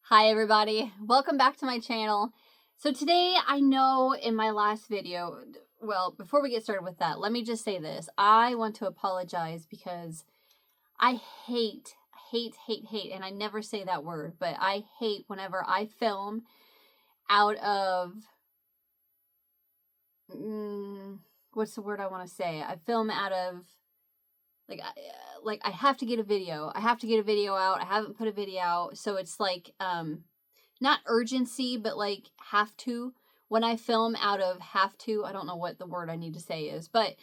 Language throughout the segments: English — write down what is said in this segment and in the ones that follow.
Hi everybody, welcome back to my channel. So today, I know in my last video, well, before we get started with that, let me just say this. I want to apologize because I hate, and I never say that word, but I hate whenever I film out of, what's the word I want to say? I film out of, like I have to get a video. I have to get a video out. I haven't put a video out, so it's like, not urgency, but like have to. When I film out of have to, I don't know what the word I need to say is, but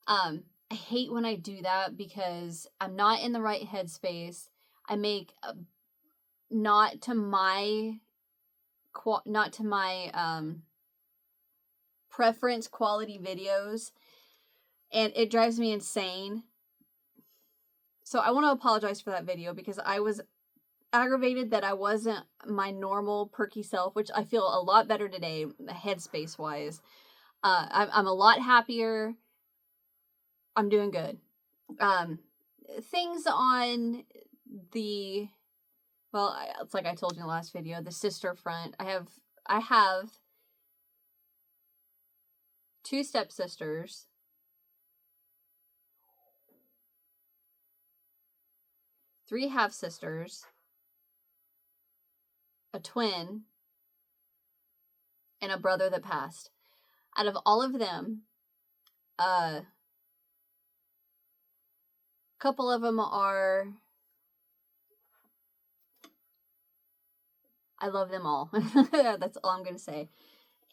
I hate when I do that because I'm not in the right headspace. I make not to my preference quality videos, and it drives me insane. So I want to apologize for that video because I was aggravated that I wasn't my normal perky self, which I feel a lot better today, headspace wise. I'm a lot happier. I'm doing good. Things on the, well, it's like I told you in the last video, the sister front. I have 2 stepsisters, 3 half sisters, a twin, and a brother that passed. Out of all of them, a couple of them are, I love them all. That's all I'm gonna say.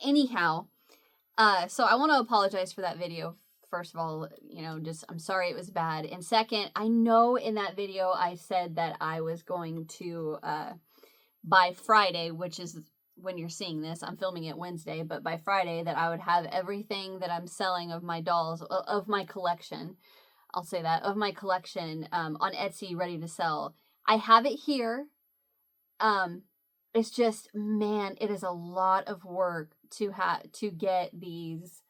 Anyhow, so I want to apologize for that video. First of all, just I'm sorry it was bad. And second, I know in that video I said that I was going to, by Friday, which is when you're seeing this, I'm filming it Wednesday, but by Friday that I would have everything that I'm selling of my dolls, of my collection, I'll say that, of my collection, on Etsy ready to sell. I have it here. It's just, man, it is a lot of work to get these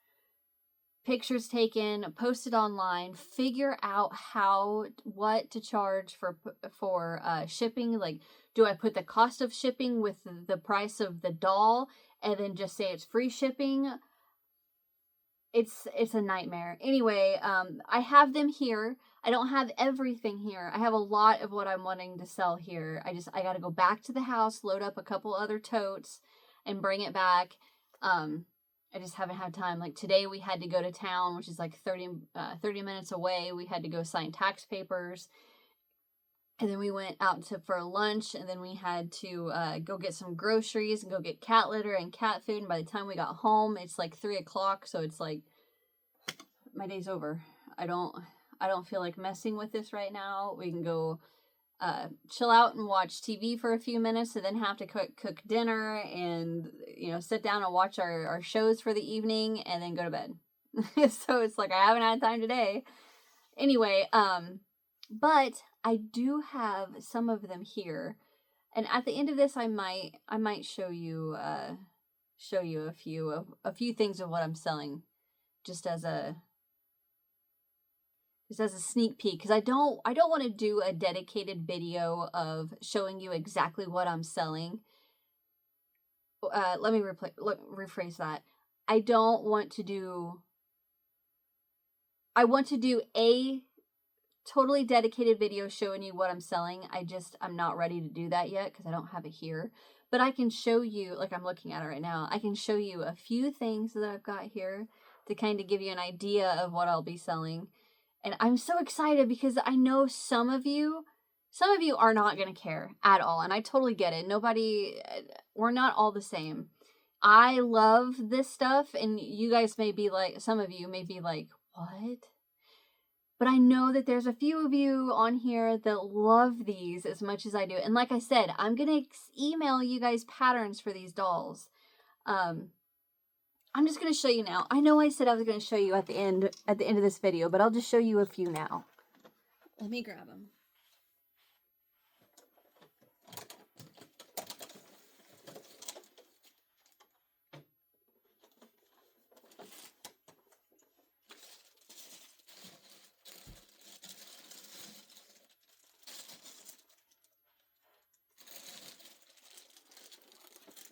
pictures taken, posted online, figure out what to charge for shipping. Like, do I put the cost of shipping with the price of the doll and then just say it's free shipping? It's a nightmare. Anyway, I have them here. I don't have everything here. I have a lot of what I'm wanting to sell here. I got to go back to the house, load up a couple other totes, and bring it back. I just haven't had time. Like today we had to go to town, which is like 30 minutes away. We had to go sign tax papers. And then we went out for lunch, and then we had to go get some groceries and go get cat litter and cat food. And by the time we got home, it's like 3 o'clock. So it's like, my day's over. I don't feel like messing with this right now. We can go chill out and watch TV for a few minutes, and then have to cook dinner and sit down and watch our shows for the evening, and then go to bed. So it's like I haven't had time today. Anyway, but I do have some of them here, and at the end of this, I might show you a few things of what I'm selling, just as a sneak peek, because I don't want to do a dedicated video of showing you exactly what I'm selling. Let me rephrase that. I want to do a totally dedicated video showing you what I'm selling. I'm not ready to do that yet because I don't have it here. But I can show you, like I'm looking at it right now, I can show you a few things that I've got here to kind of give you an idea of what I'll be selling. And I'm so excited because I know some of you are not going to care at all. And I totally get it. We're not all the same. I love this stuff, and you guys may be like, some of you may be like, what? But I know that there's a few of you on here that love these as much as I do. And like I said, I'm going to email you guys patterns for these dolls. I'm just going to show you now. I know I said I was going to show you at the end of this video, but I'll just show you a few now. Let me grab them.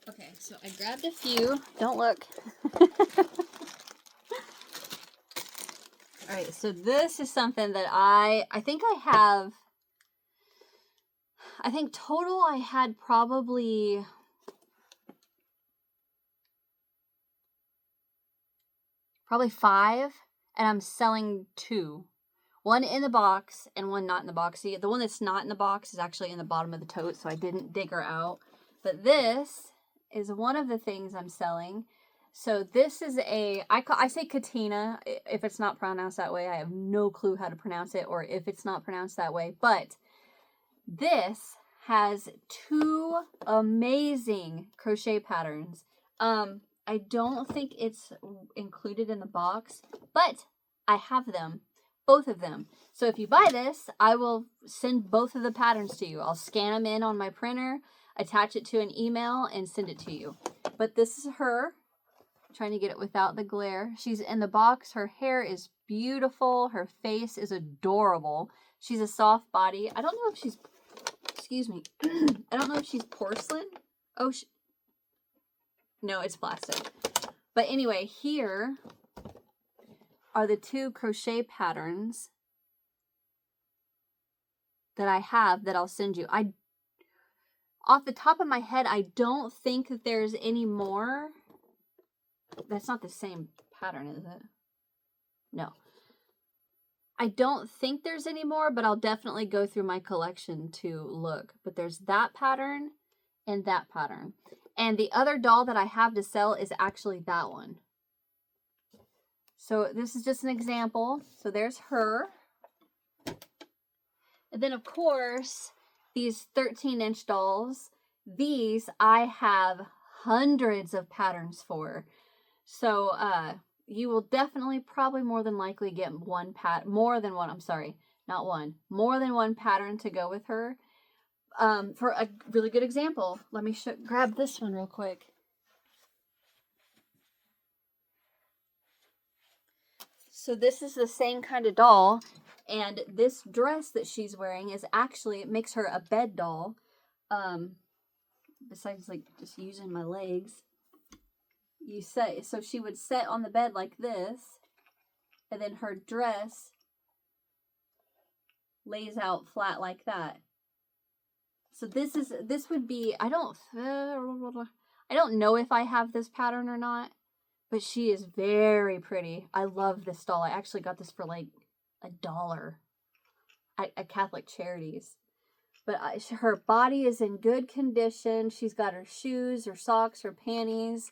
Okay, so I grabbed a few. Don't look. All right, so this is something that I think I have. I think total I had probably five, and I'm selling two. One in the box and one not in the box. See, the one that's not in the box is actually in the bottom of the tote, so I didn't dig her out. But this is one of the things I'm selling. So this is I say katina. If it's not pronounced that way, I have no clue how to pronounce it, or if it's not pronounced that way. But this has two amazing crochet patterns. I don't think it's included in the box, but I have them. Both of them. So if you buy this, I will send both of the patterns to you. I'll scan them in on my printer, attach it to an email, and send it to you. But this is her. I'm trying to get it without the glare. She's in the box. Her hair is beautiful. Her face is adorable. She's a soft body. I don't know if she's, excuse me. I don't know if she's porcelain. Oh, no, it's plastic. But anyway, here are the two crochet patterns that I have that I'll send you. Off the top of my head, I don't think that there's any more. That's not the same pattern, is it? No. I don't think there's any more, but I'll definitely go through my collection to look. But there's that pattern and that pattern. And the other doll that I have to sell is actually that one. So this is just an example. So there's her. And then, of course, these 13-inch dolls, these I have hundreds of patterns for. So you will definitely, probably more than likely get more than one pattern to go with her. For a really good example, let me grab this one real quick. So this is the same kind of doll, and this dress that she's wearing is actually, it makes her a bed doll. Besides like just using my legs, so she would sit on the bed like this, and then her dress lays out flat like that. So this would be, I don't know if I have this pattern or not, but she is very pretty. I love this doll. I actually got this for like $1 at Catholic Charities. But her body is in good condition. She's got her shoes, her socks, her panties.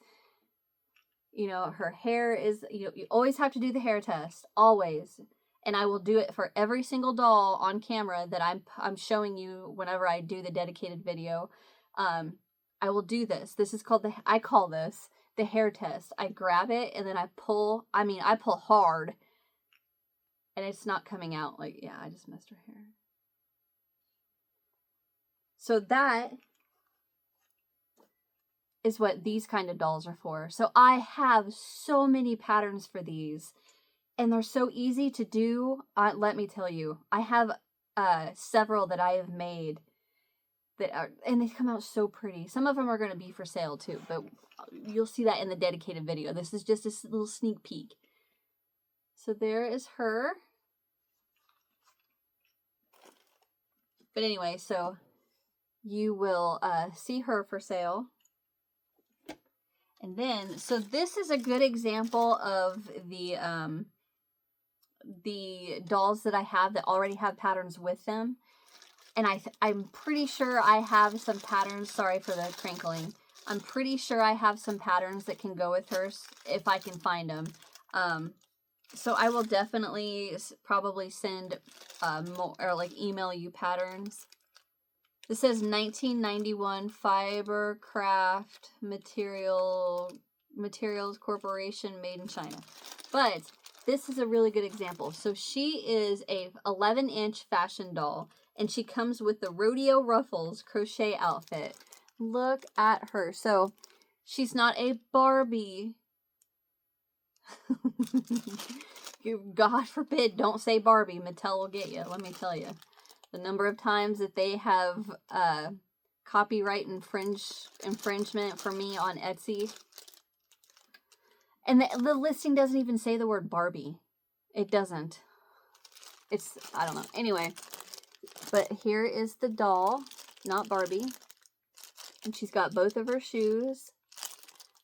You know, her hair is, you always have to do the hair test, always. And I will do it for every single doll on camera that I'm showing you whenever I do the dedicated video. I will do this. This is called I call this the hair test. I grab it and then I pull hard, and it's not coming out. Like, yeah, I just messed her hair. So that is what these kind of dolls are for. So I have so many patterns for these, and they're so easy to do. Let me tell you, I have several that I have made and they come out so pretty. Some of them are going to be for sale too, but you'll see that in the dedicated video. This is just a little sneak peek. So there is her. But anyway, so you will see her for sale. And then, so this is a good example of the dolls that I have that already have patterns with them. And I'm pretty sure I have some patterns. Sorry for the crinkling. I'm pretty sure I have some patterns that can go with her if I can find them. So I will definitely probably send more, or like email you patterns. This says 1991 Fibercraft Materials Corporation, made in China. But this is a really good example. So she is a 11-inch fashion doll, and she comes with the Rodeo Ruffles crochet outfit. Look at her. So she's not a Barbie. God forbid, don't say Barbie. Mattel will get you, let me tell you. The number of times that they have copyright infringement for me on Etsy. And the listing doesn't even say the word Barbie. It doesn't. It's, I don't know. Anyway, but here is the doll, not Barbie. And she's got both of her shoes.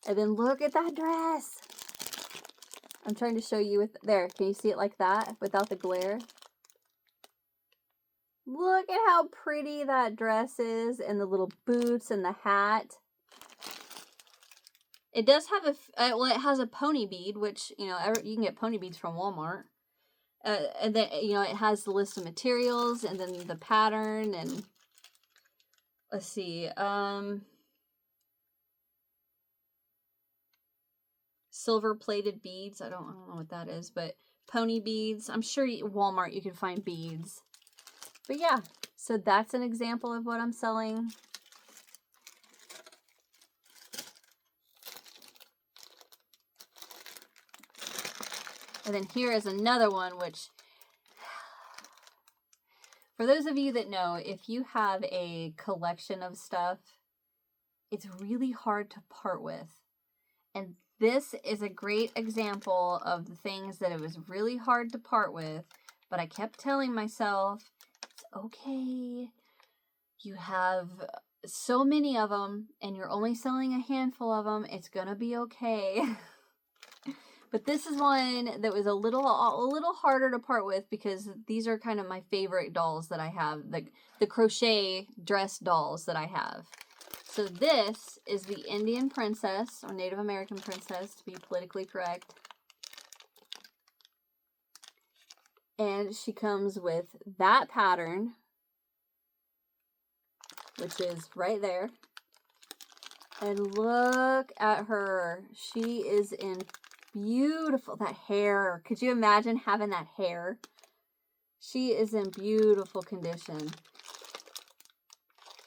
And then look at that dress. I'm trying to show you with, there, can you see it like that without the glare? Look at how pretty that dress is, and the little boots and the hat. It does have a, well, it has a pony bead, which, you know, you can get pony beads from Walmart. And then, you know, it has the list of materials and then the pattern and, let's see, silver plated beads. I don't know what that is, but pony beads. I'm sure Walmart you can find beads. But yeah, so that's an example of what I'm selling. And then here is another one, which, for those of you that know, if you have a collection of stuff, it's really hard to part with. And this is a great example of the things that it was really hard to part with, but I kept telling myself, it's okay. You have so many of them, and you're only selling a handful of them. It's gonna be okay. But this is one that was a little harder to part with because these are kind of my favorite dolls that I have, the crochet dress dolls that I have. So this is the Indian princess, or Native American princess, to be politically correct. And she comes with that pattern, which is right there. And look at her. She is in beautiful, that hair. Could you imagine having that hair? She is in beautiful condition.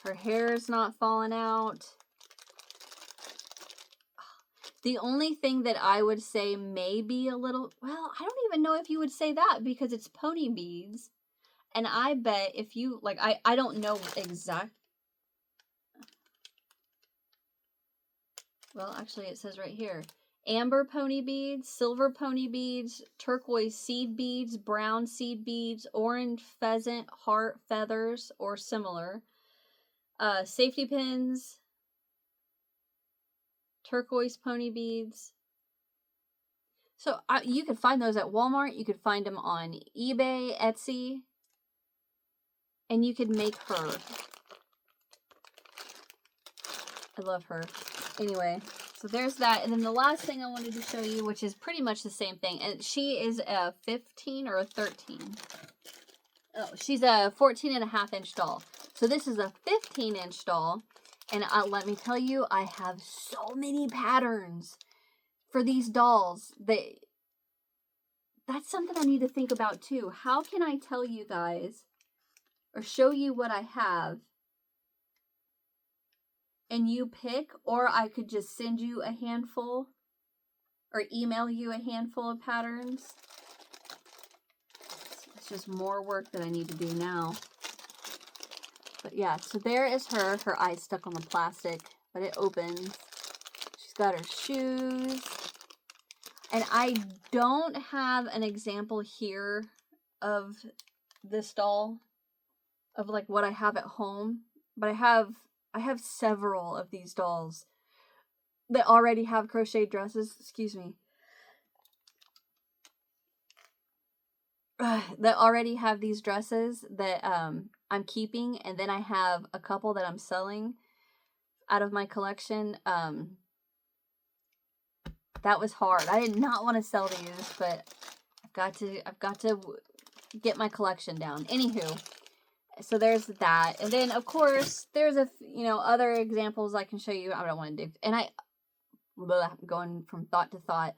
Her hair is not falling out. The only thing that I would say may be a little, well, I don't even know if you would say that because it's pony beads. And I bet if you, like, I don't know exact. Well, actually it says right here. Amber pony beads, silver pony beads, turquoise seed beads, brown seed beads, orange pheasant heart feathers or similar, safety pins, turquoise pony beads. So you could find those at Walmart. You could find them on eBay, Etsy, and you could make her. I love her. Anyway. So there's that. And then the last thing I wanted to show you, which is pretty much the same thing. And she is a 15 or a 13. Oh, she's a 14.5-inch doll. So this is a 15-inch doll. And let me tell you, I have so many patterns for these dolls. That's something I need to think about too. How can I tell you guys or show you what I have and you pick, or I could just send you a handful or email you a handful of patterns. It's just more work that I need to do now. But yeah, so there is her. Her eye's stuck on the plastic, but it opens. She's got her shoes. And I don't have an example here of this doll, of like what I have at home, but I have several of these dolls that already have crochet dresses, excuse me, that already have these dresses that I'm keeping, and then I have a couple that I'm selling out of my collection. That was hard. I did not want to sell these, but I've got to get my collection down. Anywho, so there's that. And then of course there's other examples I can show you. I don't want to dig, and going from thought to thought.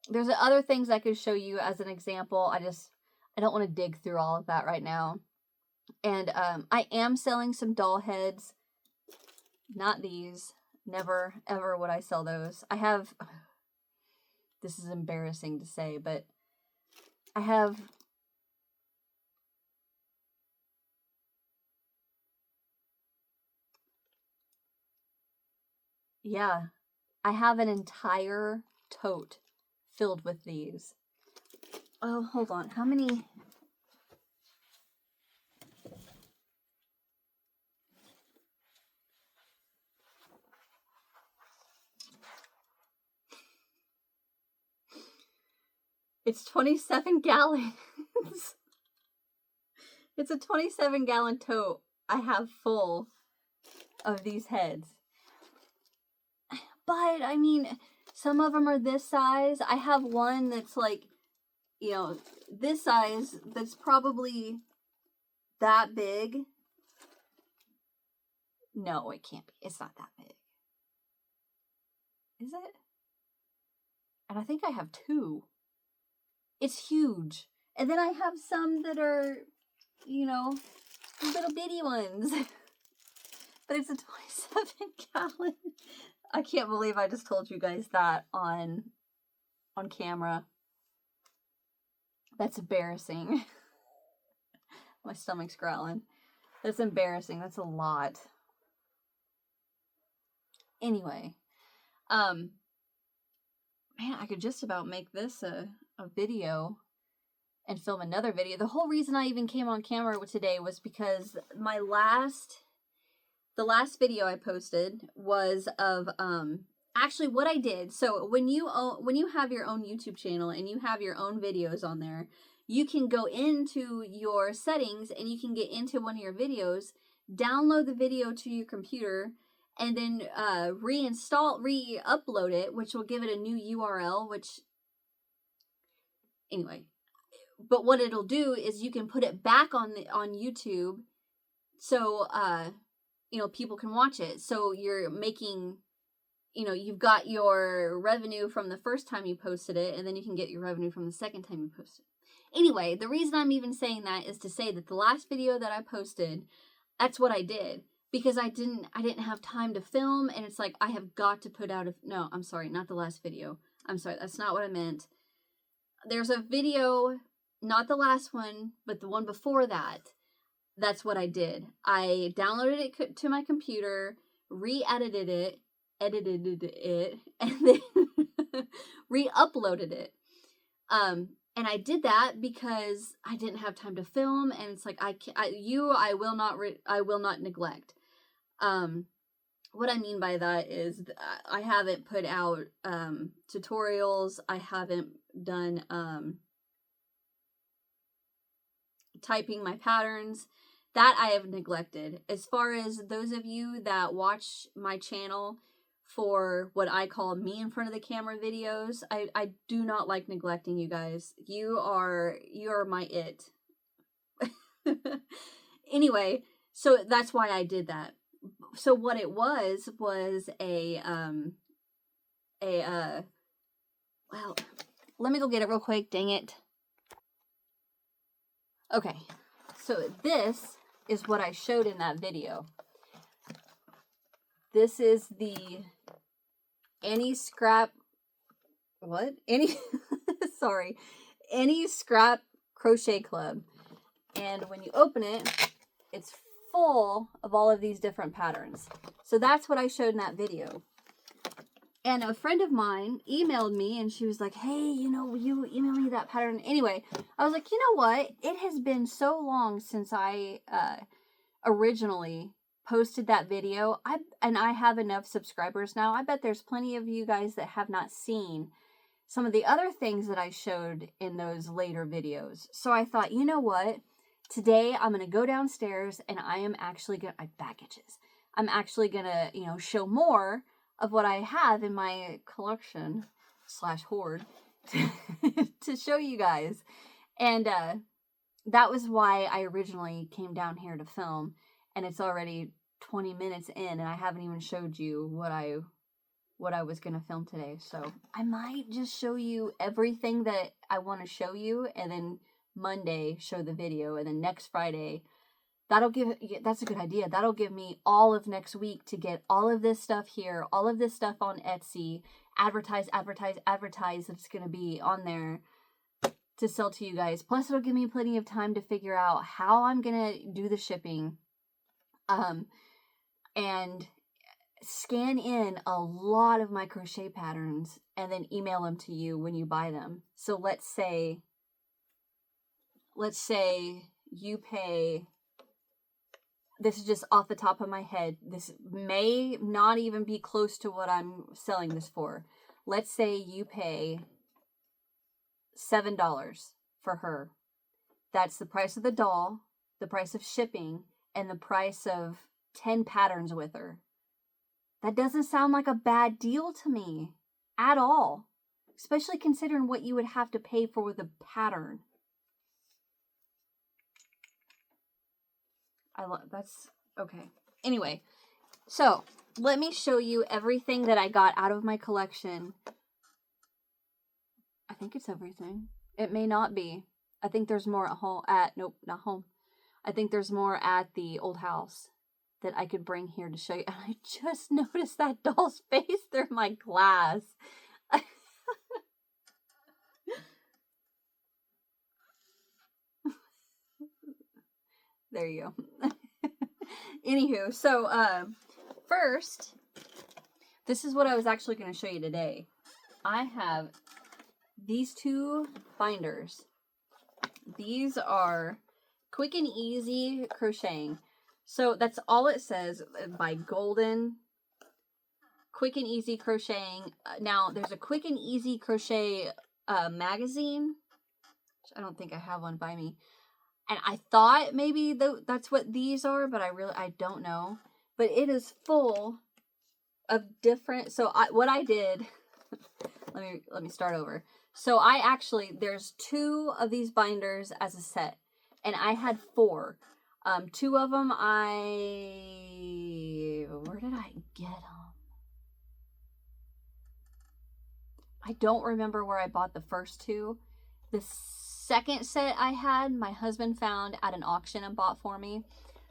There's other things I could show you as an example. I don't want to dig through all of that right now. And I am selling some doll heads. Not these. Never, ever would I sell those. I have, this is embarrassing to say, but I have Yeah, I have an entire tote filled with these. Oh, hold on. How many? It's 27 gallons. It's a 27-gallon tote I have full of these heads. But, I mean, some of them are this size. I have one that's like, you know, this size that's probably that big. No, it can't be. It's not that big. Is it? And I think I have two. It's huge. And then I have some that are, you know, little bitty ones. But it's a 27-gallon. I can't believe I just told you guys that on camera. That's embarrassing. My stomach's growling. That's embarrassing. That's a lot. Anyway, man, I could just about make this a video and film another video. The whole reason I even came on camera today was because the last video I posted was of actually what I did. So when you have your own YouTube channel and you have your own videos on there, you can go into your settings and you can get into one of your videos, download the video to your computer, and then re-upload it, which will give it a new URL, which, anyway. But what it'll do is you can put it back on YouTube, so you know, people can watch it. So you're making, you know, you've got your revenue from the first time you posted it, and then you can get your revenue from the second time you post it. Anyway, the reason I'm even saying that is to say that the last video that I posted, that's what I did. Because I didn't have time to film, and it's like, I have got to put out no, I'm sorry, not the last video. I'm sorry, that's not what I meant. There's a video, not the last one, but the one before that. That's what I did. I downloaded it to my computer, re-edited it, edited it, and then re-uploaded it. And I did that because I didn't have time to film, and it's like, I will not neglect. What I mean by that is I haven't put out tutorials. I haven't done typing my patterns. That I have neglected. As far as those of you that watch my channel for what I call me in front of the camera videos, I do not like neglecting you guys. You are my it. Anyway, so that's why I did that. So what it was a well, let me go get it real quick, dang it. Okay, so this is what I showed in that video. This is the Any Scrap Crochet Club. And when you open it, it's full of all of these different patterns. So that's what I showed in that video. And a friend of mine emailed me, and she was like, hey, you know, you emailed me that pattern. Anyway, I was like, you know what? It has been so long since I originally posted that video. I have enough subscribers now. I bet there's plenty of you guys that have not seen some of the other things that I showed in those later videos. So I thought, you know what? Today I'm going to go downstairs, and I am actually going to, I'm actually going to, you know, show more of what I have in my collection / hoard to show you guys. And that was why I originally came down here to film, and it's already 20 minutes in, and I haven't even showed you what I was going to film today. So I might just show you everything that I want to show you, and then Monday show the video, and then next Friday, that's a good idea. That'll give me all of next week to get all of this stuff here, all of this stuff on Etsy, advertise. That's going to be on there to sell to you guys. Plus, it'll give me plenty of time to figure out how I'm going to do the shipping. And scan in a lot of my crochet patterns and then email them to you when you buy them. So let's say you pay, this is just off the top of my head, this may not even be close to what I'm selling this for. Let's say you pay $7 for her. That's the price of the doll, the price of shipping, and the price of 10 patterns with her. That doesn't sound like a bad deal to me at all, especially considering what you would have to pay for the pattern. That's okay. Anyway, so let me show you everything that I got out of my collection. I think it's everything. It may not be. I think there's more at home. Nope, not home. I think there's more at the old house that I could bring here to show you. And I just noticed that doll's face through my glass. There you go. Anywho, so first, this is what I was actually going to show you today. I have these two binders. These are Quick and Easy Crocheting. So that's all it says, by Golden. Quick and Easy Crocheting. Now, there's a Quick and Easy Crochet magazine. I don't think I have one by me. And I thought maybe that's what these are, but I don't know. But it is full of different, so what I did, let me start over. So there's 2 of these binders as a set, and I had 4. 2 of them where did I get them? I don't remember where I bought the first 2. The second set I had, my husband found at an auction and bought for me.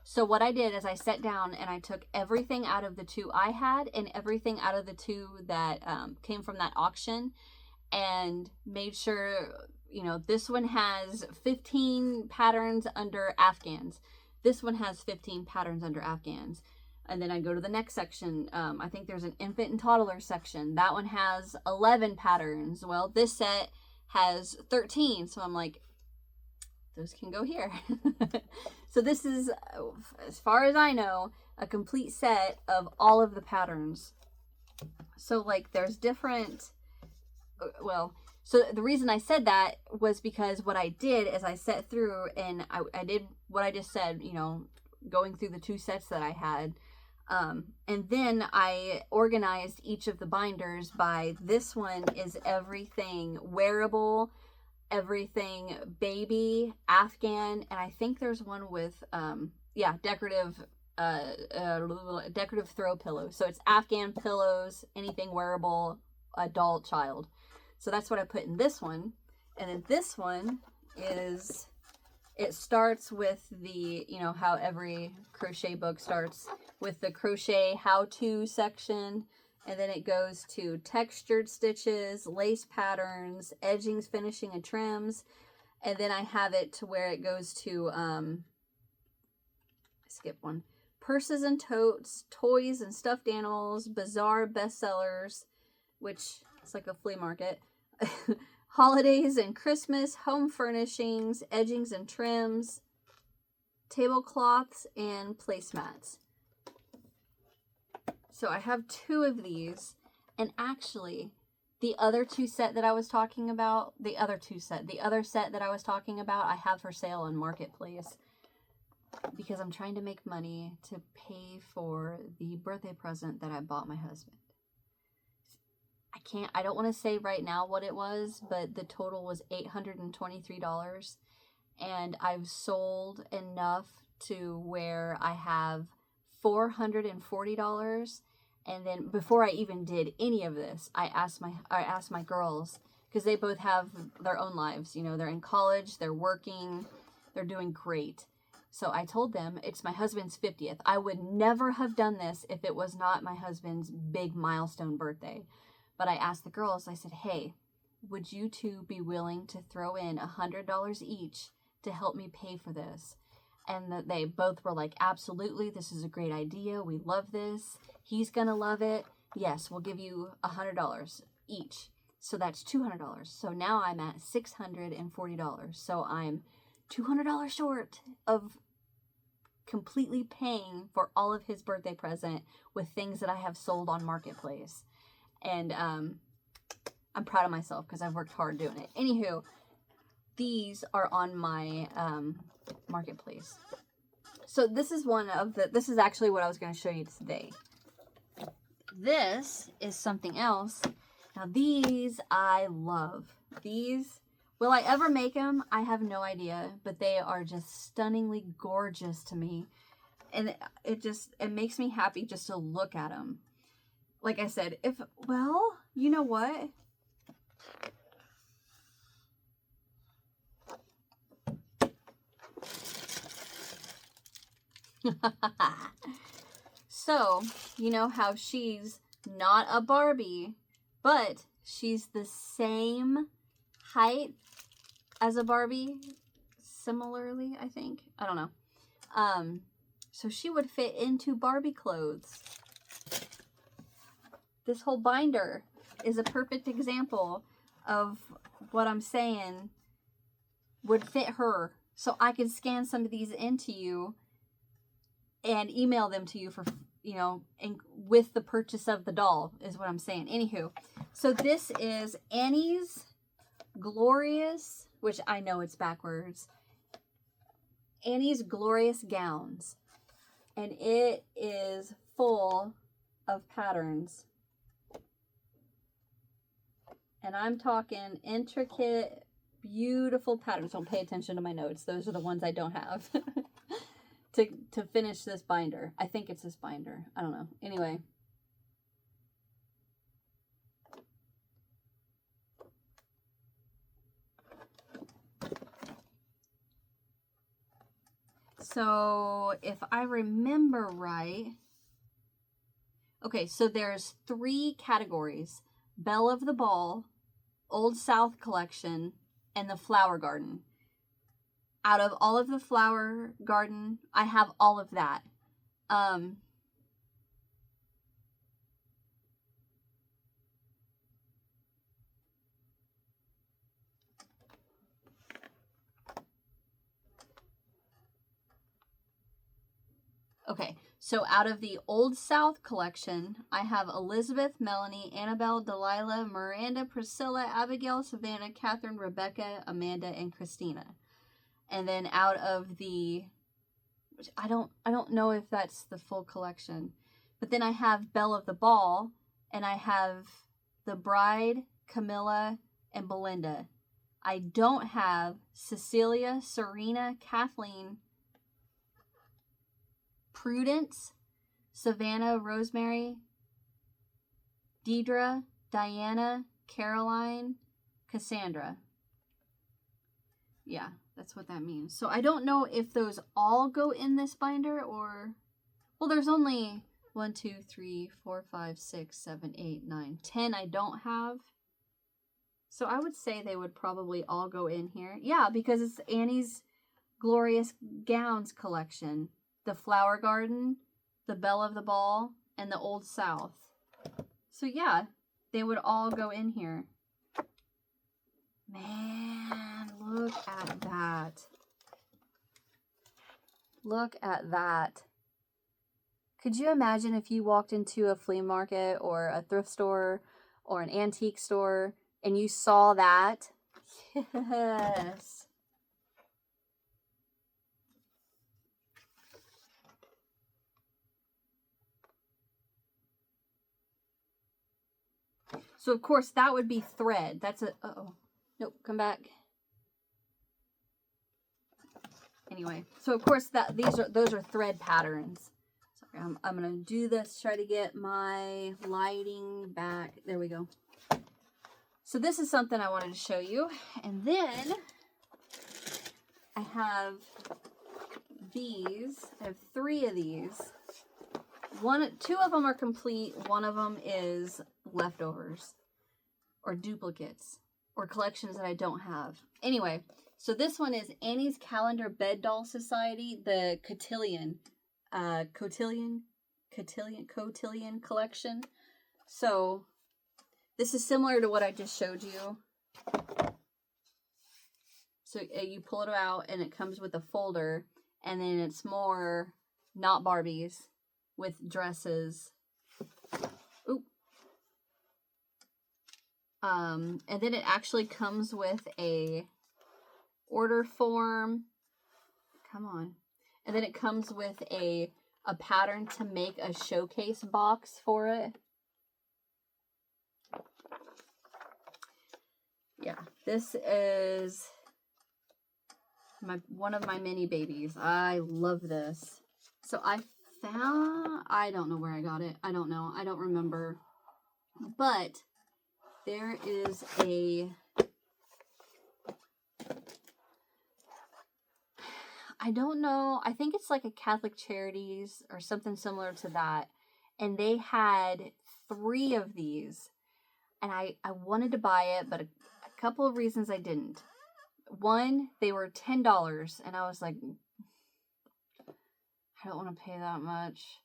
So what I did is I sat down and I took everything out of the 2 I had and everything out of the 2 that came from that auction, and made sure, this one has 15 patterns under Afghans. This one has 15 patterns under Afghans. And then I go to the next section. I think there's an infant and toddler section. That one has 11 patterns. Well, this set has 13. So I'm like, those can go here. So this is, as far as I know, a complete set of all of the patterns. So like there's different, so the reason I said that was because what I did is I set through and I did what I just said, going through the 2 sets that I had. And then I organized each of the binders by, this one is everything wearable, everything baby, Afghan, and I think there's one with decorative throw pillows. So it's Afghan pillows, anything wearable, adult, child. So that's what I put in this one. And then this one is, it starts with the, how every crochet book starts, with the crochet how-to section. And then it goes to textured stitches, lace patterns, edgings, finishing, and trims. And then I have it to where it goes to, skip one, purses and totes, toys and stuffed animals, bizarre bestsellers, which is like a flea market, holidays and Christmas, home furnishings, edgings and trims, tablecloths, and placemats. So I have 2 of these, and actually the other set that I was talking about, the other set that I was talking about, I have for sale on Marketplace, because I'm trying to make money to pay for the birthday present that I bought my husband. I don't want to say right now what it was, but the total was $823, and I've sold enough to where I have $440. And then before I even did any of this, I asked my girls, because they both have their own lives. They're in college, they're working, they're doing great. So I told them it's my husband's 50th. I would never have done this if it was not my husband's big milestone birthday. But I asked the girls, I said, hey, would you 2 be willing to throw in $100 each to help me pay for this? And they both were like, absolutely, this is a great idea. We love this. He's gonna love it. Yes, we'll give you $100 each. So that's $200. So now I'm at $640. So I'm $200 short of completely paying for all of his birthday present with things that I have sold on Marketplace. And I'm proud of myself because I've worked hard doing it. Anywho, these are on my Marketplace. So this is this is actually what I was going to show you today. This is something else. Now these I love. These, will I ever make them? I have no idea, but they are just stunningly gorgeous to me. And it makes me happy just to look at them. Like I said, well, you know what? So, you know how she's not a Barbie, but she's the same height as a Barbie, similarly, I think. I don't know. So she would fit into Barbie clothes. This whole binder is a perfect example of what I'm saying would fit her. So I could scan some of these into you and email them to you for, you know, with the purchase of the doll is what I'm saying. Anywho, so this is Annie's Glorious, which I know it's backwards, Annie's Glorious Gowns. And it is full of patterns. And I'm talking intricate, beautiful patterns. Don't pay attention to my notes. Those are the ones I don't have. To finish this binder. I think it's this binder. I don't know. Anyway. So if I remember right. Okay, so there's 3 categories. Belle of the Ball, Old South Collection, and the Flower Garden. Out of all of the Flower Garden, I have all of that. Okay, so out of the Old South collection, I have Elizabeth, Melanie, Annabelle, Delilah, Miranda, Priscilla, Abigail, Savannah, Catherine, Rebecca, Amanda, and Christina. And then out of the, which I don't know if that's the full collection, but then I have Belle of the Ball, and I have the Bride, Camilla, and Belinda. I don't have Cecilia, Serena, Kathleen, Prudence, Savannah, Rosemary, Deidre, Diana, Caroline, Cassandra. Yeah, that's what that means. So I don't know if those all go in this binder or... Well, there's only 1, 2, 3, 4, 5, 6, 7, 8, 9, 10 I don't have. So I would say they would probably all go in here. Yeah, because it's Annie's Glorious Gowns collection. The Flower Garden, the Belle of the Ball, and the Old South. So yeah, they would all go in here. Man, look at that. Look at that. Could you imagine if you walked into a flea market or a thrift store or an antique store and you saw that? Yes. So of course that would be thread. That's a, uh-oh. Nope, come back. Anyway, so of course those are thread patterns. Sorry, I'm gonna do this, try to get my lighting back. There we go. So this is something I wanted to show you. And then I have these. I have 3 of these. 2 of them are complete. 1 of them is leftovers or duplicates or collections that I don't have. Anyway, so this one is Annie's Calendar Bed Doll Society, the Cotillion Cotillion collection. So this is similar to what I just showed you. So you pull it out and it comes with a folder, and then it's more not Barbies with dresses. Oop. And then it actually comes with a order form. Come on. And then it comes with a pattern to make a showcase box for it. Yeah, this is one of my mini babies. I love this. So I don't know where I got it. I don't know. I don't remember. But there is I don't know. I think it's like a Catholic Charities or something similar to that. And they had 3 of these. And I wanted to buy it, but a couple of reasons I didn't. One, they were $10, and I was like, I don't want to pay that much.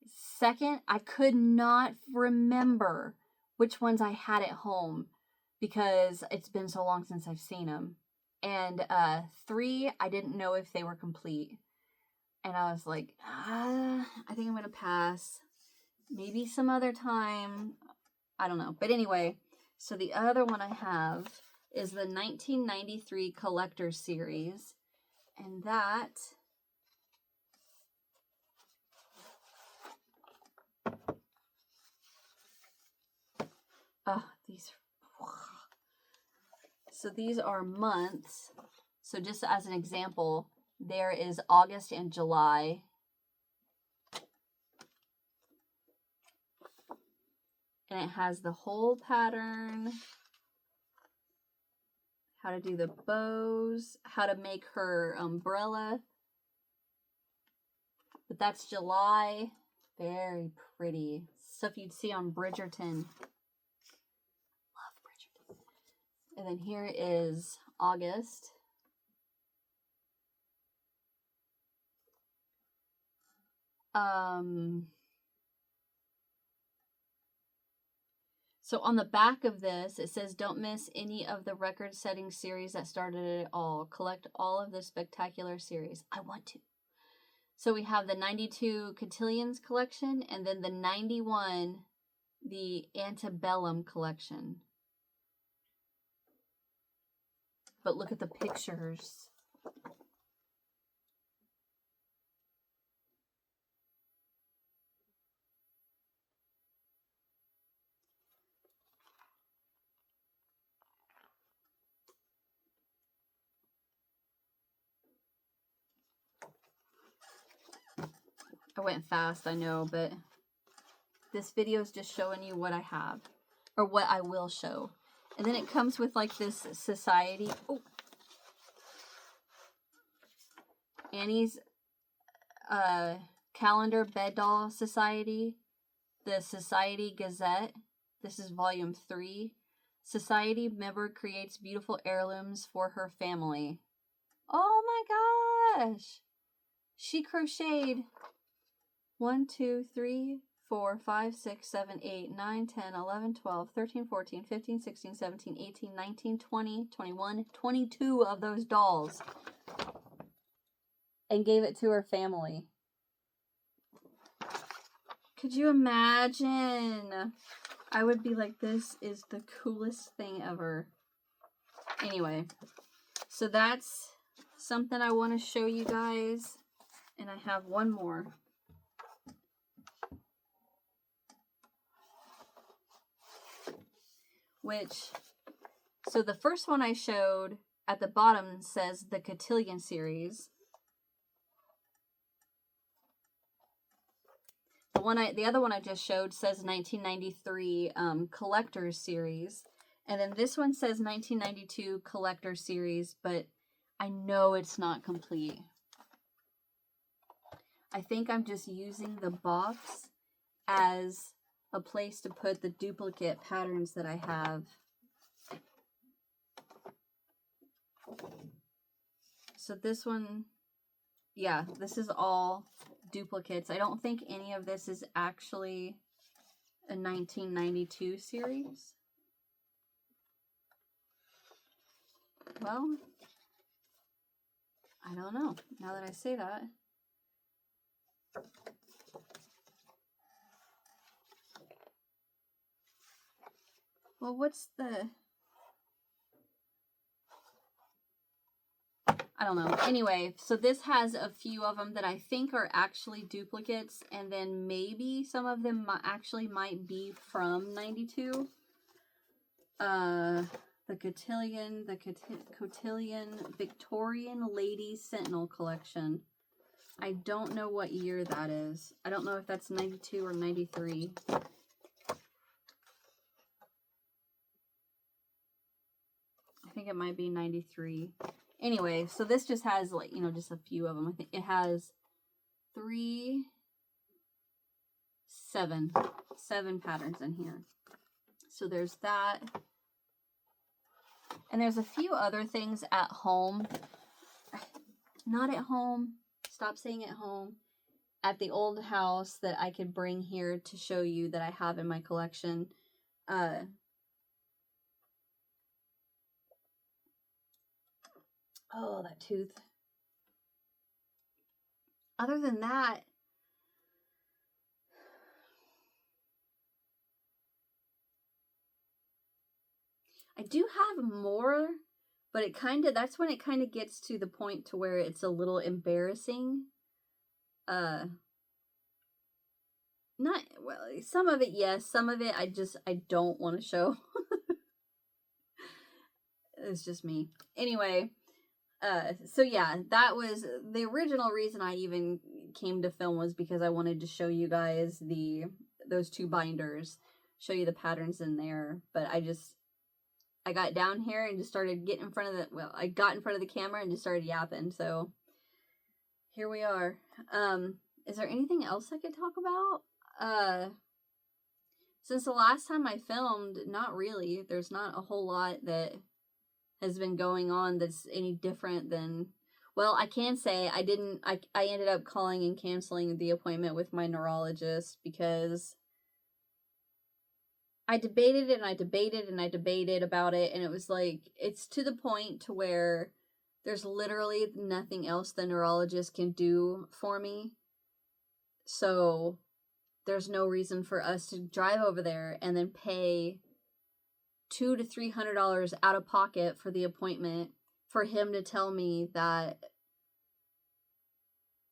Second, I could not remember which ones I had at home because it's been so long since I've seen them. And 3, I didn't know if they were complete. And I was like, I think I'm going to pass. Maybe some other time. I don't know. But anyway, so the other one I have is the 1993 Collector Series. And that these are months. So just as an example, there is August and July. And it has the whole pattern, how to do the bows, how to make her umbrella. But that's July. Very pretty. Stuff you'd see on Bridgerton. Love Bridgerton. And then here is August. So on the back of this, it says, don't miss any of the record-setting series that started it all. Collect all of the spectacular series. I want to. So we have the 92 Cotillions collection, and then the 91, the Antebellum collection. But look at the pictures. I went fast, I know, but this video is just showing you what I have, or what I will show. And then it comes with like this society. Oh. Annie's calendar bed doll society. The Society Gazette. This is volume 3. Society member creates beautiful heirlooms for her family. Oh my gosh! She crocheted 1, 2, 3, 4, 5, 6, 7, 8, 9, 10, 11, 12, 13, 14, 15, 16, 17, 18, 19, 20, 21, 22 of those dolls. And gave it to her family. Could you imagine? I would be like, this is the coolest thing ever. Anyway, so that's something I want to show you guys. And I have one more. So the first one I showed at the bottom says the Cotillion series. The other one I just showed says 1993 Collector's Series. And then this one says 1992 Collector's Series, but I know it's not complete. I think I'm just using the box as a place to put the duplicate patterns that I have. So this one, yeah, this is all duplicates. I don't think any of this is actually a 1992 series. Well, I don't know, now that I say that. Well, what's the... I don't know. Anyway, so this has a few of them that I think are actually duplicates, and then maybe some of them might be from 92. The Cotillion Victorian Ladies Sentinel Collection. I don't know what year that is. I don't know if that's 92 or 93. I think it might be 93. Anyway, so this just has, like, you know, just a few of them. I think it has seven patterns in here. So there's that. And there's a few other things at home. Not at home. Stop saying at home. At the old house that I could bring here to show you that I have in my collection. Oh, that tooth. Other than that, I do have more, but that's when it kind of gets to the point to where it's a little embarrassing. Not, well, some of it, yes. Some of it, I don't want to show. It's just me. Anyway, so yeah, that was the original reason I even came to film, was because I wanted to show you guys those two binders, show you the patterns in there. But I got down here and just started getting in front of I got in front of the camera and just started yapping. So here we are. Is there anything else I could talk about? Since the last time I filmed, not really. There's not a whole lot that has been going on that's any different than, well, I can say I ended up calling and canceling the appointment with my neurologist because I debated and I debated and I debated about it, and it was like, it's to the point to where there's literally nothing else the neurologist can do for me. So there's no reason for us to drive over there and then pay $200 to $300 out of pocket for the appointment for him to tell me that,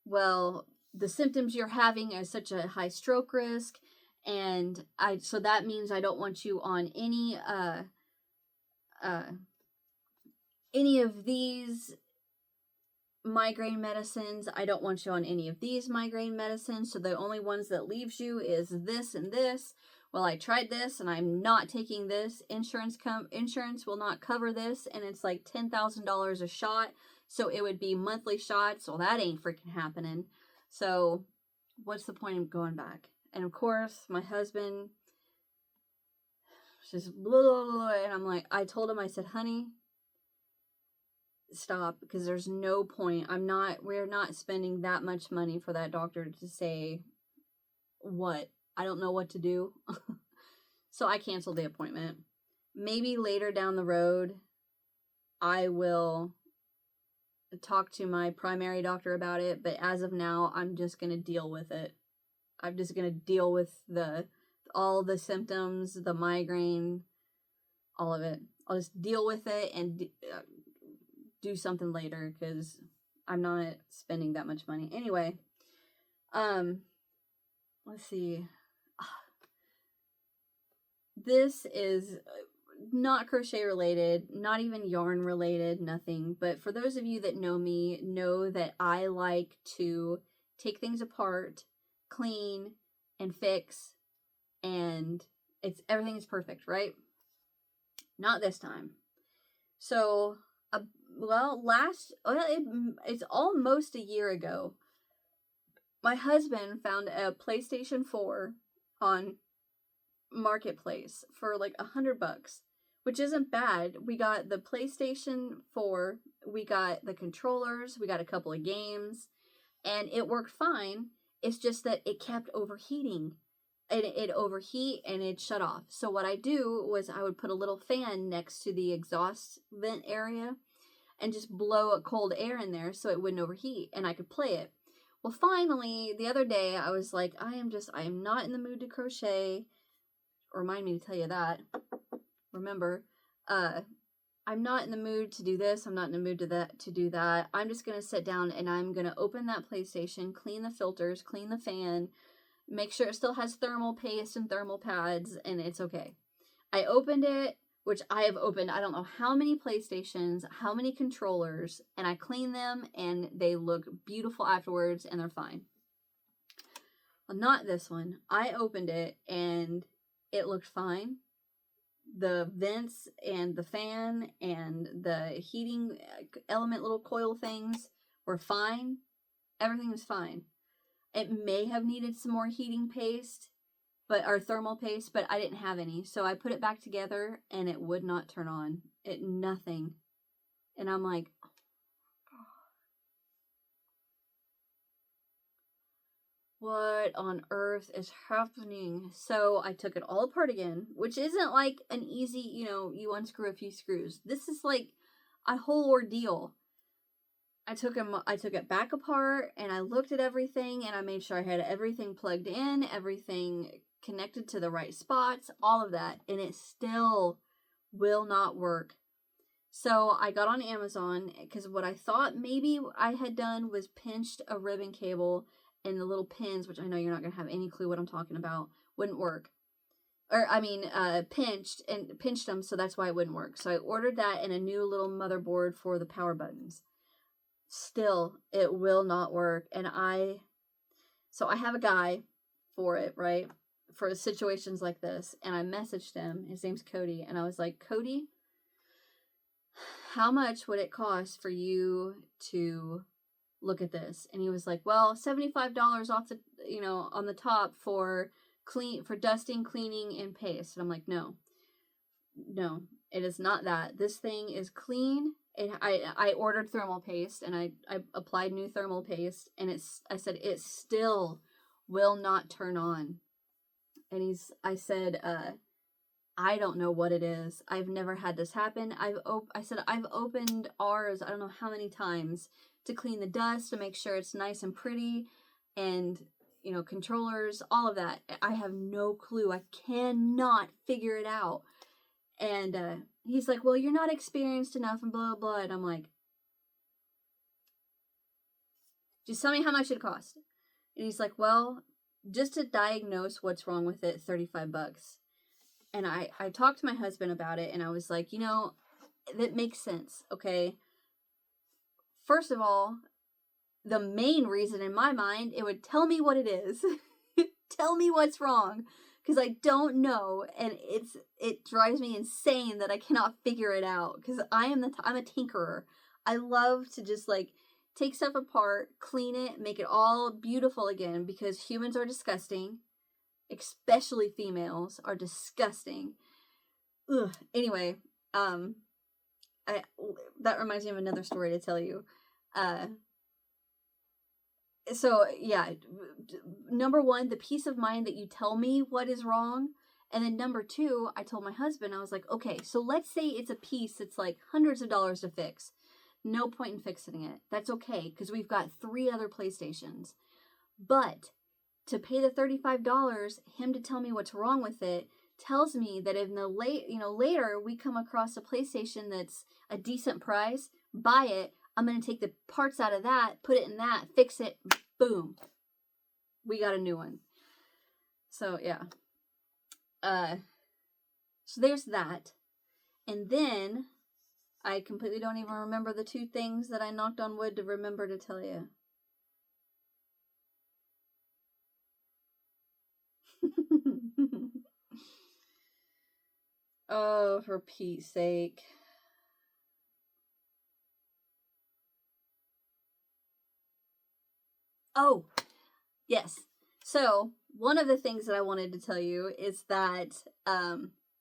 well, the symptoms you're having are such a high stroke risk, and so that means I don't want you on any of these migraine medicines. I don't want you on any of these migraine medicines. So the only ones that leaves you is this and this. Well, I tried this and I'm not taking this. Insurance will not cover this, and it's like $10,000 a shot. So it would be monthly shots. Well, that ain't freaking happening. So what's the point of going back? And of course, my husband just blah, blah, blah, and I'm like, I told him, I said, honey, stop, because there's no point. We're not spending that much money for that doctor to say what. I don't know what to do. So I canceled the appointment. Maybe later down the road, I will talk to my primary doctor about it, but as of now, I'm just going to deal with it. I'm just going to deal with all the symptoms, the migraine, all of it. I'll just deal with it and do something later, because I'm not spending that much money. Anyway, let's see. This is not crochet related, not even yarn related, nothing. But for those of you that know me, know that I like to take things apart, clean, and fix, and everything is perfect, right? Not this time. So, it's almost a year ago, my husband found a PlayStation 4 on Marketplace for like $100, which isn't bad. We got the PlayStation 4, we got the controllers, we got a couple of games, and it worked fine. It's just that it kept overheating. And it overheat and it shut off. So what I do was I would put a little fan next to the exhaust vent area and just blow a cold air in there so it wouldn't overheat and I could play it. Well, finally, the other day I was like, I am not in the mood to crochet. Remind me to tell you that. Remember, I'm not in the mood to do this. I'm not in the mood to do that. I'm just going to sit down and I'm going to open that PlayStation, clean the filters, clean the fan, make sure it still has thermal paste and thermal pads, and it's okay. I opened it, which I have opened I don't know how many PlayStations, how many controllers, and I cleaned them and they look beautiful afterwards and they're fine. Well, not this one. I opened it and it looked fine. The vents and the fan and the heating element little coil things were fine. Everything was fine. It may have needed some more heating paste, or thermal paste, but I didn't have any. So I put it back together and it would not turn on. Nothing. And I'm like, what on earth is happening? So I took it all apart again, which isn't like an easy, you unscrew a few screws. This is like a whole ordeal. I took it back apart and I looked at everything and I made sure I had everything plugged in, everything connected to the right spots, all of that, and it still will not work. So I got on Amazon because what I thought maybe I had done was pinched a ribbon cable and the little pins, which I know you're not going to have any clue what I'm talking about, wouldn't work. Pinched them, so that's why it wouldn't work. So I ordered that and a new little motherboard for the power buttons. Still, it will not work. And I have a guy for it, right? For situations like this. And I messaged him. His name's Cody. And I was like, Cody, how much would it cost for you to look at this? And he was like, well, $75 off the, on the top for dusting, cleaning, and paste. And I'm like, no, it is not that. This thing is clean. I ordered thermal paste and I applied new thermal paste and I said it still will not turn on. And I said, I don't know what it is. I've never had this happen. I said I've opened ours I don't know how many times to clean the dust, to make sure it's nice and pretty, and controllers, all of that. I have no clue. I cannot figure it out. And he's like, well, you're not experienced enough and blah, blah, blah. And I'm like, just tell me how much it cost. And he's like, well, just to diagnose what's wrong with it, $35. And I talked to my husband about it and I was like, that makes sense, okay? First of all, the main reason in my mind, it would tell me what it is. Tell me what's wrong. Because I don't know, and it drives me insane that I cannot figure it out. Because I'm a tinkerer. I love to just take stuff apart, clean it, make it all beautiful again. Because humans are disgusting, especially females are disgusting. Ugh. Anyway, that reminds me of another story to tell you. So yeah, number one, the peace of mind that you tell me what is wrong. And then number two, I told my husband, I was like, okay, so let's say it's a piece that's like hundreds of dollars to fix. No point in fixing it. That's okay, because we've got 3 other PlayStations. But to pay the $35, him to tell me what's wrong with it, tells me that if later we come across a PlayStation that's a decent price, buy it, I'm going to take the parts out of that, put it in that, fix it, boom. We got a new one. So, yeah. So there's that. And then, I completely don't even remember the 2 things that I knocked on wood to remember to tell you. Oh, for Pete's sake. Oh, yes. So, one of the things that I wanted to tell you is that,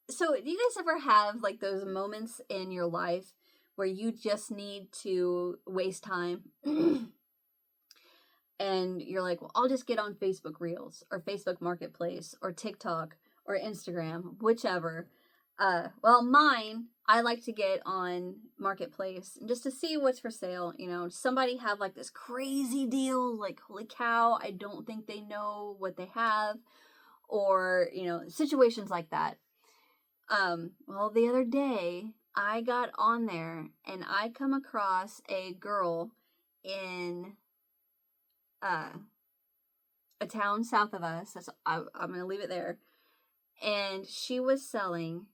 so do you guys ever have those moments in your life where you just need to waste time? and you're like, well, I'll just get on Facebook Reels or Facebook Marketplace or TikTok or Instagram, whichever. Well, mine, I like to get on Marketplace just to see what's for sale. You know, somebody have like this crazy deal, like, holy cow, I don't think they know what they have, or, you know, situations like that. Well, the other day I got on there and I come across a girl in uh a town south of us. I'm gonna leave it there. And she was selling.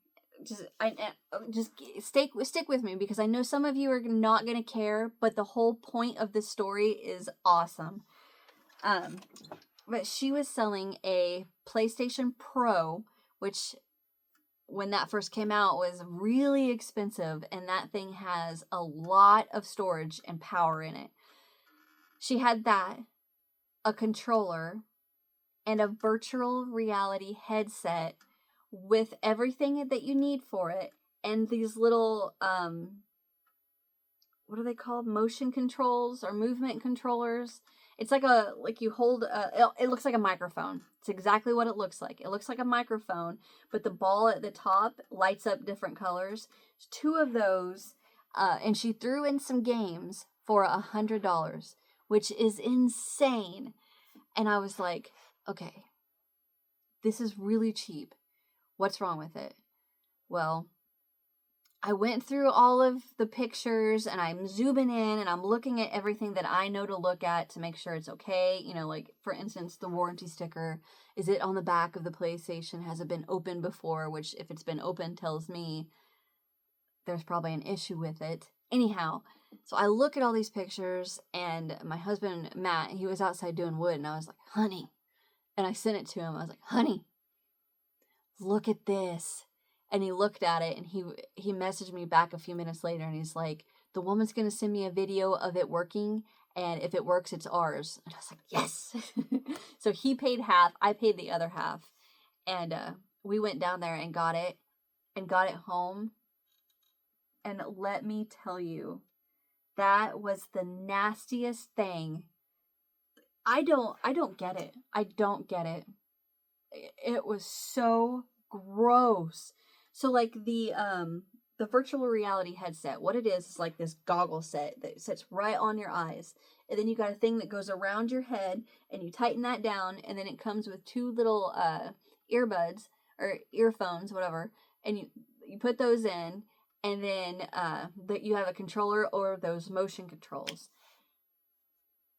Just stick with me because I know some of you are not gonna care, but the whole point of this story is awesome. But she was selling a PlayStation Pro, which when that first came out was really expensive, and that thing has a lot of storage and power in it. She had that, a controller, and a virtual reality headset with everything that you need for it, and these little what are they called, motion controls or movement controllers. It's like you hold it looks like a microphone. It's exactly what it looks like. It looks like a microphone, but the ball at the top lights up different colors. There's two of those, and she threw in some games for $100, which is insane. And I was like, okay, this is really cheap. What's wrong with it? Well, I went through all of the pictures and I'm zooming in and I'm looking at everything that I know to look at to make sure it's okay. You know, like for instance, the warranty sticker. Is it on the back of the PlayStation? Has it been opened before? Which, if it's been opened, tells me there's probably an issue with it. Anyhow, so I look at all these pictures, and my husband, Matt, he was outside doing wood, and I was like, honey. And I sent it to him. I was like, honey, look at this. And he looked at it, and he messaged me back a few minutes later, and he's like, the woman's going to send me a video of it working, and if it works, it's ours. And I was like, yes. So he paid half, I paid the other half, and we went down there and got it home. And let me tell you, that was the nastiest thing. I don't get it. I don't get it. It was so gross. So like the virtual reality headset, what it is like this goggle set that sits right on your eyes. And then you got a thing that goes around your head, and you tighten that down, and then it comes with two little earbuds or earphones, whatever, and you put those in, and then that you have a controller or those motion controls.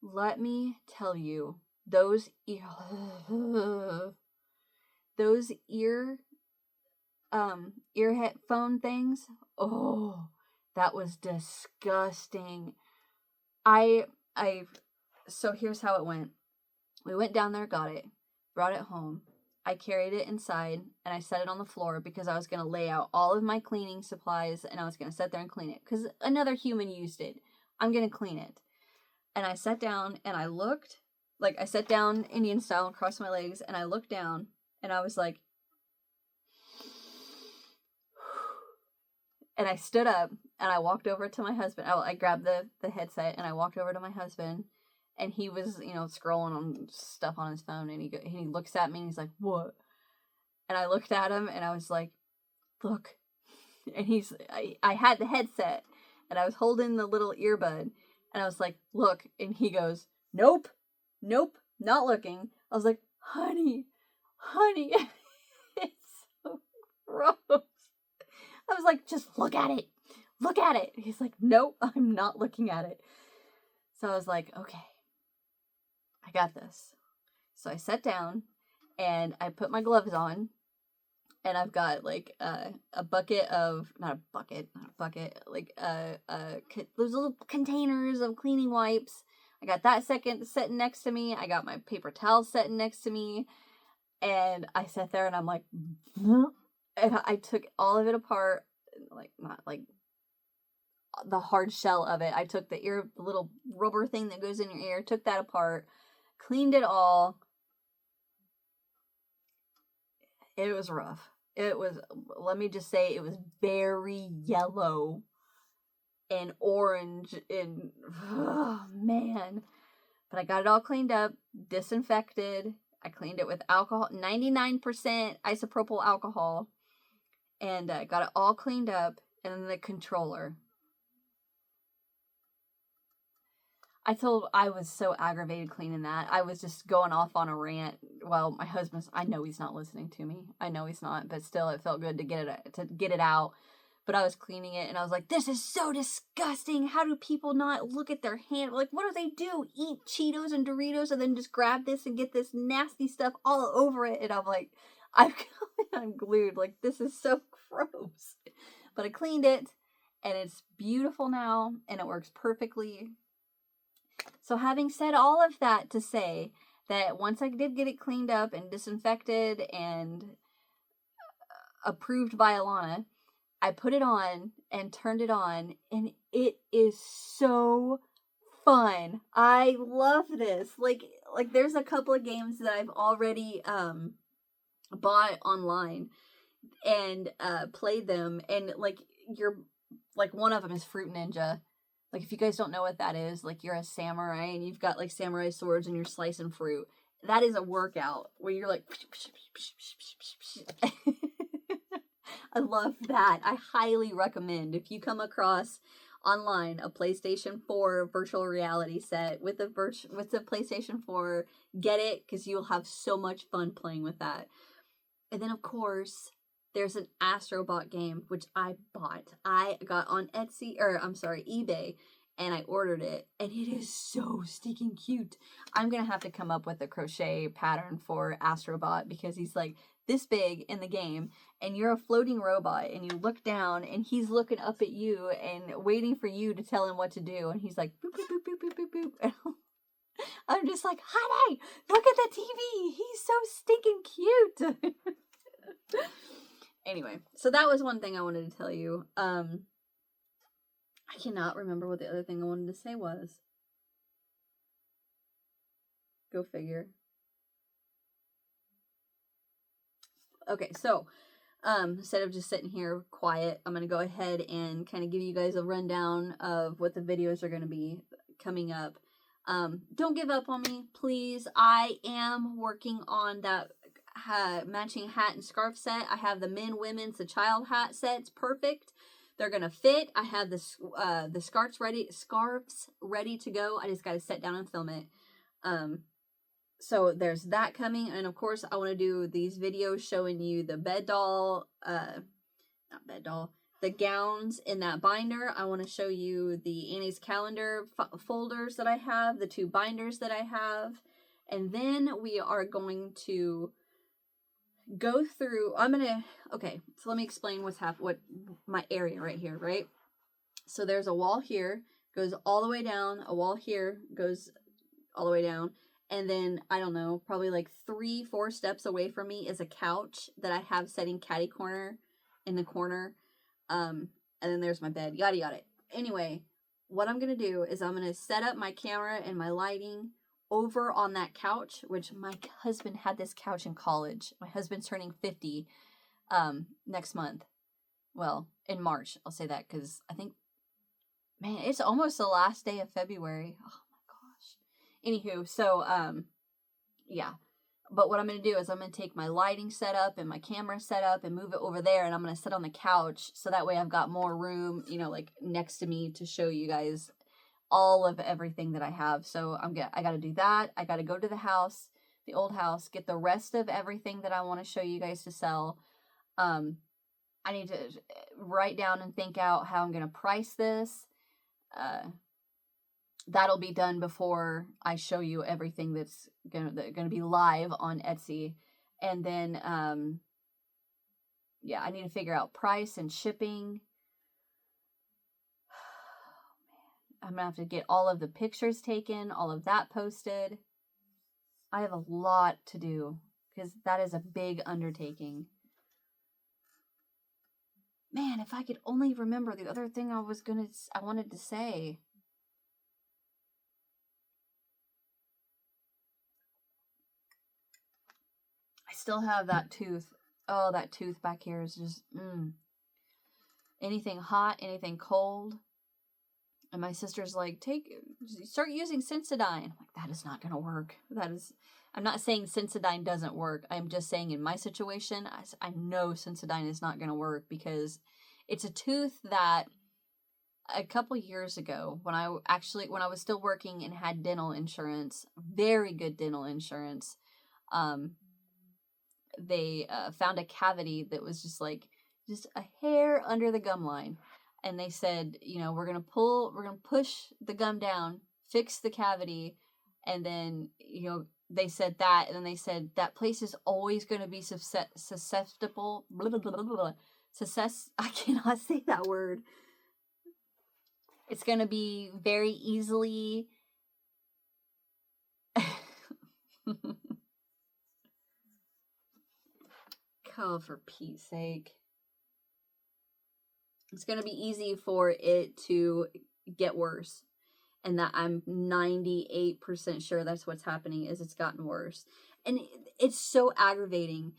Let me tell you, those ear headphone things, oh, that was disgusting. I so here's how it went. We went down there, got it, brought it home. I carried it inside and I set it on the floor because I was going to lay out all of my cleaning supplies and I was going to sit there and clean it because another human used it. I'm going to clean it. And I sat down and I looked, like I sat down Indian style and crossed my legs, and I looked down and I was like, and I stood up and I walked over to my husband. I grabbed the headset and I walked over to my husband, and he was, you know, scrolling on stuff on his phone, and he looks at me and he's like, what? And I looked at him and I was like, look. And I had the headset and I was holding the little earbud, and I was like, look. And he goes, nope, not looking. I was like, honey, it's so gross. I was like, just look at it. He's like, nope, I'm not looking at it. So I was like, okay, I got this. So I sat down and I put my gloves on, and I've got like a bucket of, not a bucket, like those little containers of cleaning wipes. I got that sitting next to me. I got my paper towel sitting next to me. And I sat there and I'm like, and I took all of it apart, like not like the hard shell of it. I took the little rubber thing that goes in your ear, took that apart, cleaned it all. It was rough. It was, let me just say, it was very yellow and orange and, oh man. But I got it all cleaned up, disinfected. I cleaned it with alcohol, 99% isopropyl alcohol, and got it all cleaned up. And then the controller. I was so aggravated cleaning that. I was just going off on a rant. Well, my husband's, I know he's not listening to me. I know he's not, but still it felt good to get it out. But I was cleaning it and I was like, this is so disgusting. How do people not look at their hand? Like, what do they do? Eat Cheetos and Doritos and then just grab this and get this nasty stuff all over it. And I'm like, I'm glued. Like, this is so gross. But I cleaned it and it's beautiful now and it works perfectly. So having said all of that to say that once I did get it cleaned up and disinfected and approved by Alana, I put it on and turned it on, and it is so fun. I love this. Like there's a couple of games that I've already bought online and played them, and like one of them is Fruit Ninja. Like, if you guys don't know what that is, like, you're a samurai and you've got like samurai swords and you're slicing fruit. That is a workout where you're like I love that. I highly recommend, if you come across online a PlayStation 4 virtual reality set with the PlayStation 4, get it, because you'll have so much fun playing with that. And then of course there's an Astrobot game which I bought. I got on eBay, and I ordered it, and it is so stinking cute. I'm gonna have to come up with a crochet pattern for Astrobot, because he's like this big in the game, and you're a floating robot, and you look down, and he's looking up at you and waiting for you to tell him what to do, and he's like boop boop boop boop boop boop boop. I'm just like, honey, look at the TV. He's so stinking cute. Anyway, so that was one thing I wanted to tell you. I cannot remember what the other thing I wanted to say was. Go figure. Okay, so instead of just sitting here quiet, I'm going to go ahead and kind of give you guys a rundown of what the videos are going to be coming up. Don't give up on me, please. I am working on that matching hat and scarf set. I have the men, women's, the child hat sets perfect. They're gonna fit. I have the scarves ready to go. I just gotta sit down and film it. So there's that coming, and of course I want to do these videos showing you the the gowns in that binder. I want to show you the Annie's calendar folders that I have, the 2 binders that I have, and then we are going to go through. Okay, so let me explain what my area right here, right? So there's a wall here, goes all the way down, a wall here goes all the way down, and then I don't know, probably like 3-4 steps away from me is a couch that I have setting catty corner in the corner, and then there's my bed, yada yada. Anyway, what I'm gonna do is I'm gonna set up my camera and my lighting over on that couch, which my husband had this couch in college. My husband's turning 50 next month. Well, in March, I'll say that, because I think, man, it's almost the last day of February. Oh my gosh. Anywho, so yeah. But what I'm going to do is I'm going to take my lighting setup and my camera setup and move it over there, and I'm going to sit on the couch, so that way I've got more room, like next to me, to show you guys all of everything that I have. So I got to do that. I got to go to the house, the old house, get the rest of everything that I want to show you guys to sell. I need to write down and think out how I'm going to price this. That'll be done before I show you everything that's gonna be live on Etsy. And then yeah, I need to figure out price and shipping. I'm gonna have to get all of the pictures taken, all of that posted. I have a lot to do, because that is a big undertaking. Man, if I could only remember the other thing I wanted to say. I still have that tooth. Oh, that tooth back here is just, anything hot, anything cold. And my sister's like, start using Sensodyne. I'm like, that is not going to work. I'm not saying Sensodyne doesn't work. I'm just saying in my situation, I know Sensodyne is not going to work because it's a tooth that a couple years ago when I was still working and had dental insurance, very good dental insurance, they found a cavity that was just a hair under the gum line. And they said, we're going to push the gum down, fix the cavity. And then, they said that, and then they said that place is always going to be susceptible. Blah, blah, blah, blah, blah. I cannot say that word. It's going to be very easily. Oh, for Pete's sake. It's going to be easy for it to get worse. And that I'm 98% sure that's what's happening, is it's gotten worse. And it's so aggravating.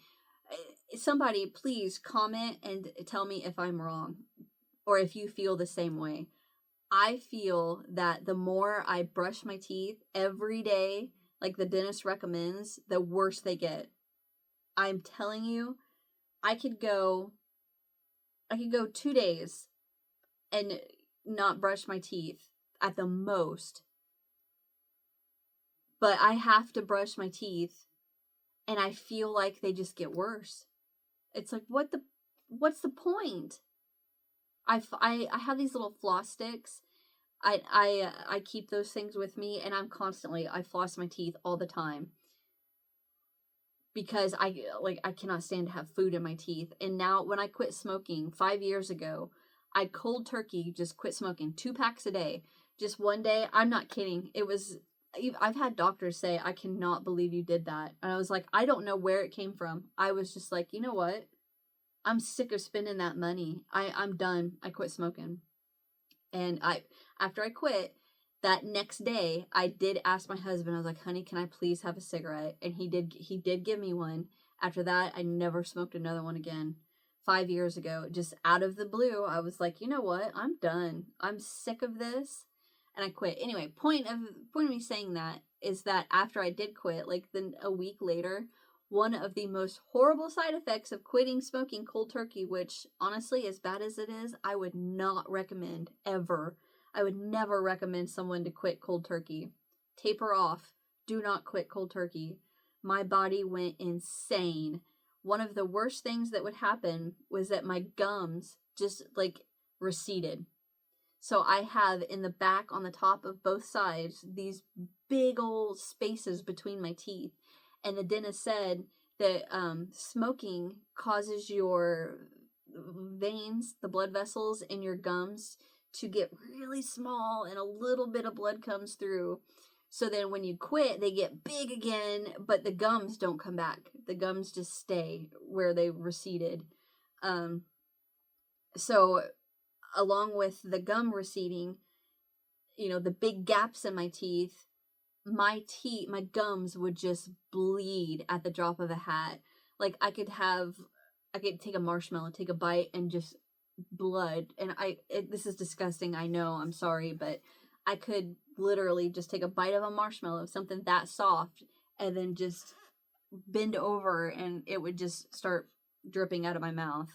Somebody, please comment and tell me if I'm wrong or if you feel the same way. I feel that the more I brush my teeth every day, like the dentist recommends, the worse they get. I'm telling you, I could go 2 days and not brush my teeth at the most. But I have to brush my teeth and I feel like they just get worse. It's like, what's the point? I have these little floss sticks. I keep those things with me, and I floss my teeth all the time because I cannot stand to have food in my teeth. And now when I quit smoking 5 years ago, I cold turkey just quit smoking 2 packs a day. Just one day, I'm not kidding. I've had doctors say, I cannot believe you did that. And I was like, I don't know where it came from. I was just like, you know what? I'm sick of spending that money. I'm done. I quit smoking. And after I quit, that next day, I did ask my husband, I was like, honey, can I please have a cigarette? And he did give me one. After that, I never smoked another one again. 5 years ago, just out of the blue, I was like, you know what? I'm done. I'm sick of this. And I quit. Anyway, point of me saying that is that after I did quit, then a week later, one of the most horrible side effects of quitting smoking cold turkey, which honestly, as bad as it is, I would not recommend ever. I would never recommend someone to quit cold turkey. Taper off. Do not quit cold turkey. My body went insane. One of the worst things that would happen was that my gums just receded. So I have in the back on the top of both sides these big old spaces between my teeth. And the dentist said that smoking causes your veins, the blood vessels in your gums, to get really small and a little bit of blood comes through. So then when you quit, they get big again, but the gums don't come back. The gums just stay where they receded. So along with the gum receding, the big gaps in my teeth, my gums would just bleed at the drop of a hat. Like I could take a marshmallow, take a bite, and just blood. And this is disgusting. I know. I'm sorry, but I could literally just take a bite of a marshmallow, something that soft, and then just bend over, and it would just start dripping out of my mouth.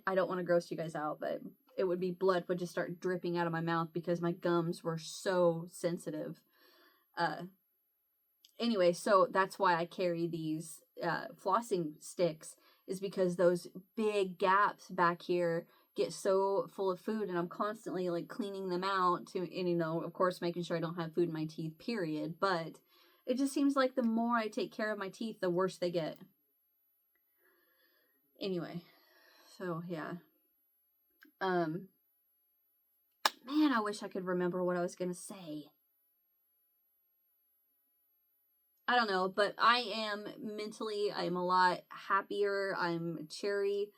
I don't want to gross you guys out, but it would be blood would just start dripping out of my mouth because my gums were so sensitive. Anyway, so that's why I carry these flossing sticks, is because those big gaps back here get so full of food, and I'm constantly cleaning them out and of course making sure I don't have food in my teeth, period. But it just seems like the more I take care of my teeth, the worse they get. Anyway, so yeah. Man, I wish I could remember what I was gonna say. I don't know, but I'm a lot happier. I'm cheery.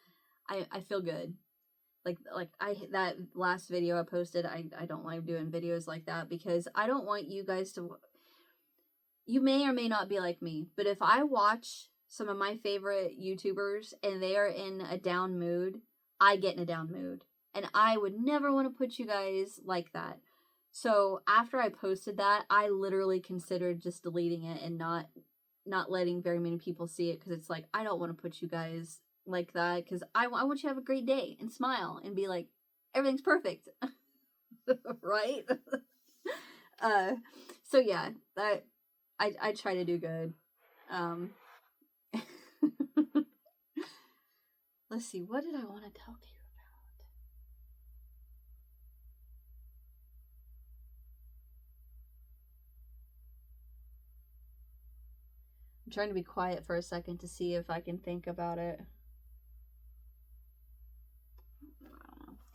I feel good. That last video I posted, I don't like doing videos like that because I don't want you guys to, you may or may not be like me, but if I watch some of my favorite YouTubers and they are in a down mood, I get in a down mood. And I would never want to put you guys like that. So after I posted that, I literally considered just deleting it and not letting very many people see it, because it's like, I don't want to put you guys like that, because I want you to have a great day and smile and be like, everything's perfect. Right? So yeah, that I try to do good. Let's see, what did I want to talk to you about? I'm trying to be quiet for a second to see if I can think about it.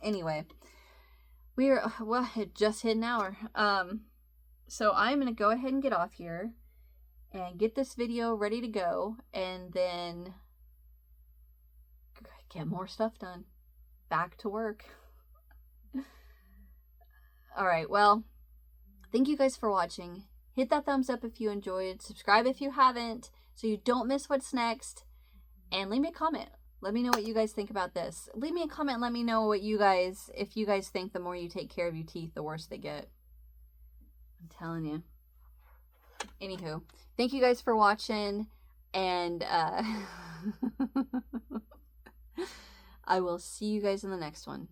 Anyway, it just hit an hour. So I'm gonna go ahead and get off here and get this video ready to go, and then get more stuff done. Back to work. Alright, well, thank you guys for watching. Hit that thumbs up if you enjoyed. Subscribe if you haven't, so you don't miss what's next. And leave me a comment. Let me know what you guys think about this. Leave me a comment. Let me know what if you guys think the more you take care of your teeth, the worse they get. I'm telling you. Anywho, thank you guys for watching, and I will see you guys in the next one.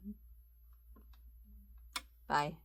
Bye.